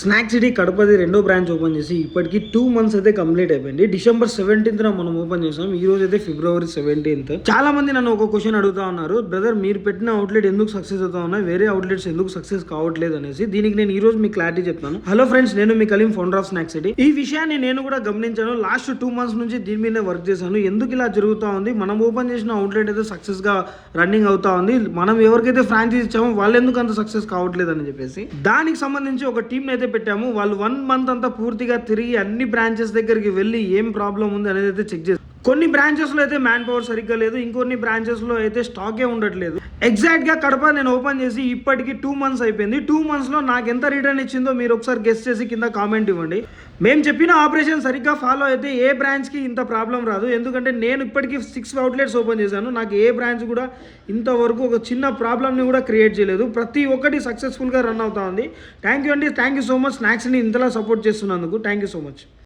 Snack city కడపది రెండో branch open చేసి ఇప్పటికి 2 months అయితే కంప్లీట్ అయిపోయింది. డిసెంబర్ 17th మనం ఓపెన్ చేసాం. ఈ రోజు అయితే ఫిబ్రవరి 17th. చాలా మంది నన్ను ఒక క్వశ్చన్ అడుగుతా ఉన్నారు, బ్రదర్ మీరు పెట్టిన అవుట్లెట్ ఎందుకు సక్సెస్ అవుతా ఉన్నాయి, వేరే అవుట్లెట్స్ ఎందుకు సక్సెస్ కావట్లేదు అనేసి. దీనికి నేను ఈ రోజు మీకు క్లారిటీ చెప్తాను. హలో ఫ్రెండ్స్, నేను మీ Kaleem, founder of snack city. ఈ విషయాన్ని నేను కూడా గమనించాను. లాస్ట్ 2 months నుంచి దీని మీద వర్క్ చేశాను. ఎందుకు ఇలా జరుగుతా ఉంది, మనం ఓపెన్ చేసిన అవుట్లెట్ అయితే సక్సెస్ గా రన్నింగ్ అవుతా ఉంది, మనం ఎవరికైతే ఫ్రాంచైజ్ ఇచ్చామో వాళ్ళు ఎందుకు అంత సక్సెస్ కావట్లేదు అని చెప్పేసి దానికి సంబంధించి ఒక టీం అయితే పెట్టాము. వాళ్ళు 1 month అంతా పూర్తిగా తిరిగి అన్ని బ్రాంచెస్ దగ్గరికి వెళ్ళి ఏం ప్రాబ్లం ఉంది అనేది అయితే చెక్ చేసి, కొన్ని బ్రాంచెస్లో అయితే మ్యాన్ పవర్ సరిగ్గా లేదు, ఇంకొన్ని బ్రాంచెస్లో అయితే స్టాకే ఉండట్లేదు. ఎగ్జాక్ట్గా కడప నేను ఓపెన్ చేసి ఇప్పటికి 2 months అయిపోయింది. 2 monthsలో నాకు ఎంత రిటర్న్ ఇచ్చిందో మీరు ఒకసారి గెస్ చేసి కింద కామెంట్ ఇవ్వండి. మేము చెప్పిన ఆపరేషన్ సరిగ్గా ఫాలో అయితే ఏ బ్రాంచ్కి ఇంత ప్రాబ్లం రాదు. ఎందుకంటే నేను ఇప్పటికీ 6 outlets ఓపెన్ చేశాను. నాకు ఏ బ్రాంచ్ కూడా ఇంతవరకు ఒక చిన్న ప్రాబ్లమ్ని కూడా క్రియేట్ చేయలేదు. ప్రతి ఒక్కటి సక్సెస్ఫుల్గా రన్ అవుతా ఉంది. థ్యాంక్ యూ అండి, థ్యాంక్ యూ సో మచ్ స్నాక్స్ని ఇంతలా సపోర్ట్ చేస్తున్నందుకు. Thank you so much.